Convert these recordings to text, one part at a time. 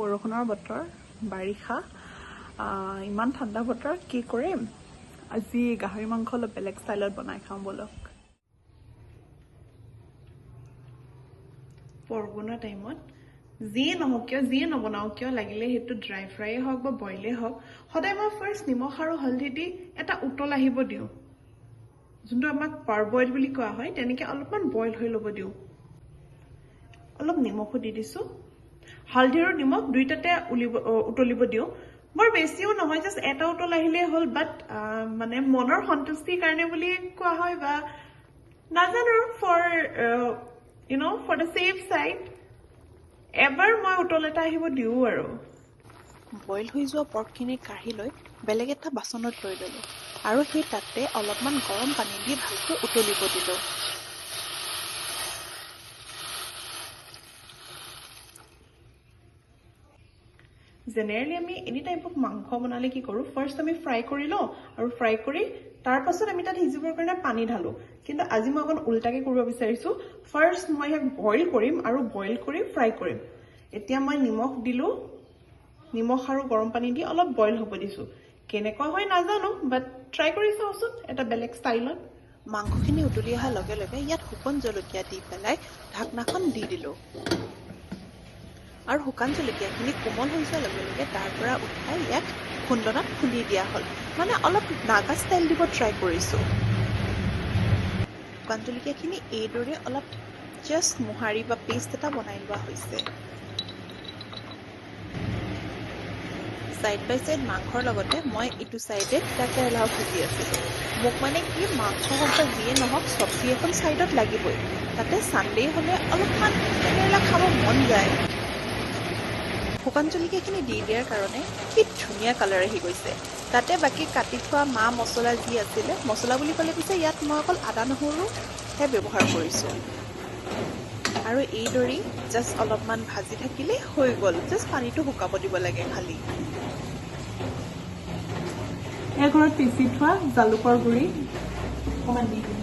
বৰষুণৰ বতৰ বাৰিষা ইমান ঠাণ্ডা বতৰ কি কৰিম আজি গাহৰি মাংস অলপ বেলেগ ষ্টাইলত বনাই খাম বলক পৰগুনা টাইমত যি নহওক কিয় যি নবনাও কিয় লাগিলে হেতু ড্ৰাই ফ্ৰাই হওক বা বইলে হওক সদায় মই ফাৰ্ষ্ট নিমখ আৰু হলদি দি এটা উতল আহিব দিও যোনটো আমাক পাৰবইল বুলি কোৱা হয় তেনেকে অলপমান বইল হৈ লব দিও অলপ নিমখো দি দিছো হালধি আৰু নিমখ দুইটাতে উতলিব দিও বৰ বেছিও নহয় জাস্ট এটা উতল আহিলে হল বাট মানে মনৰ সন্তুষ্টিৰ কাৰণে বুলি কোৱা হয় বা নাজানো for for the safe side এবাৰ মই উতল এটা আহিব দিও আৰু বইল হৈ যোৱা পৰ্কখিনি কাঢ়ি লৈ বেলেগ এটা বাচনত লৈ ললো আৰু সেই তাতে অলপমান গৰম পানী দি ভালকৈ উতলিব দিলো জেনেৰেলি আমি এনি টাইপ অফ মাংস বনালে কি কৰো ফাৰ্ষ্ট আমি ফ্ৰাই কৰি লওঁ আৰু ফ্ৰাই কৰি তাৰ পাছত আমি তাত সিজিবৰ কাৰণে পানী ঢালো কিন্তু আজি মই অকণ উল্টাকে কৰিব বিচাৰিছো ফাৰ্ষ্ট মই ইয়াক বইল কৰিম আৰু বইল কৰি ফ্ৰাই কৰিম এতিয়া মই নিমখ দিলো নিমখ আৰু গৰম পানী দি অলপ বইল হ'ব দিছো কেনেকুৱা হয় নাজানো বাট ট্ৰাই কৰি চাওচোন এটা বেলেগ ষ্টাইলত মাংসখিনি উতলি অহাৰ লগে লগে ইয়াত শুকন জলকীয়া দি পেলাই ঢাকনাখন দি দিলো আৰু শুকান জলকীয়াখিনি কোমল হৈ যোৱাৰ লগে লগে তাৰ পৰা উঠাই ইয়াক খুন্দনাত খুন্দি দিয়া হ'ল মানে অলপ নাগা ষ্টাইল দিব ট্ৰাই কৰিছো শুকান জলকীয়াখিনি এইদৰে অলপ জাষ্ট মোহাৰি বা পেষ্ট এটা বনাই লোৱা হৈছে সাইড বাই সাইড মাংসৰ লগতে মই ইটো সাইডে তিতা কেৰেলাও ভাজি আছিলো মোক মানে কি মাংস হওক বা যিয়ে নহওক চব্জি এখন সাইডত লাগিবই তাতে সানডে হলে অলপমান তিতা কেৰেলা খাব মন যায় শুকান জলকীয়াখিনি দি দিয়াৰ কাৰণে কি ধুনীয়া কালাৰ আহি গৈছে তাতে বাকি কাটি থোৱা মা মছলা যি আছিলে মছলা বুলি ক'লে পিছে ইয়াত মই অকল আদা নহৰুহে ব্যৱহাৰ কৰিছো আৰু এইদৰি জাষ্ট অলপমান ভাজি থাকিলে হৈ গ'ল জাষ্ট পানীটো শুকাব দিব লাগে খালি এই ঘৰত পিচি থোৱা জালুকৰ গুড়ি অকণমান দি দিম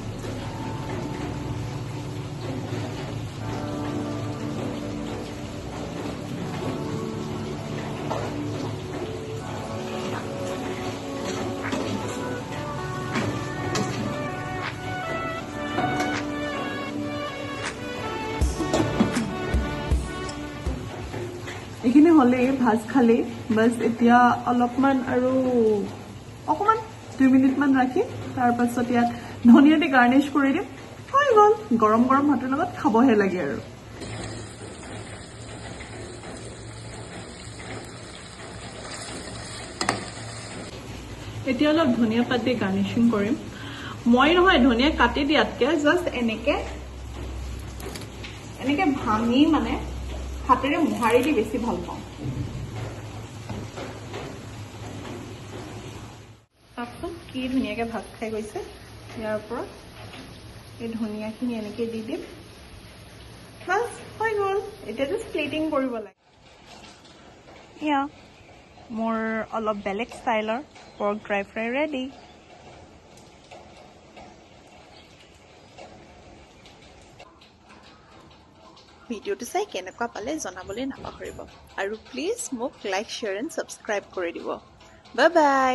এইখিনি হলে ভাজ খালে বাস এতিয়া অলপমান আৰু অকমান 2 মিনিট মান ৰাখি তাৰ পাছত ইয়াত ধনিয়া দি গাৰ্নিশ কৰি দিম হৈ গ'ল গৰম গৰম ভাতৰ লগত খাবহে লাগে আৰু এতিয়া অলপ ধনিয়া পাত দি গাৰ্নিশিং কৰিম মই নহয় ধনিয়া কাটি দিয়াতকে জাস্ট এনেকে ভাঙি মানে হাতেৰে মোহাৰি দি বেছি ভাল পাওঁ চাওকচোন কি ধুনীয়াকে ভাত খাই গৈছে ইয়াৰ ওপৰত এই ধনিয়াখিনি এনেকে দি দিম বাস হৈ গ'ল এতিয়া জাষ্ট প্লেটিং কৰিব লাগে এয়া মোৰ অলপ বেলেগ ষ্টাইলৰ পৰ্ক ড্ৰাই ফ্ৰাই ৰেডি ভিডিঅ'টো চাই কেনেকুৱা পালে জনাবলৈ নাপাহৰিব আৰু প্লিজ মোক লাইক শ্বেয়াৰ এণ্ড ছাবস্ক্ৰাইব কৰি দিব বাই বাই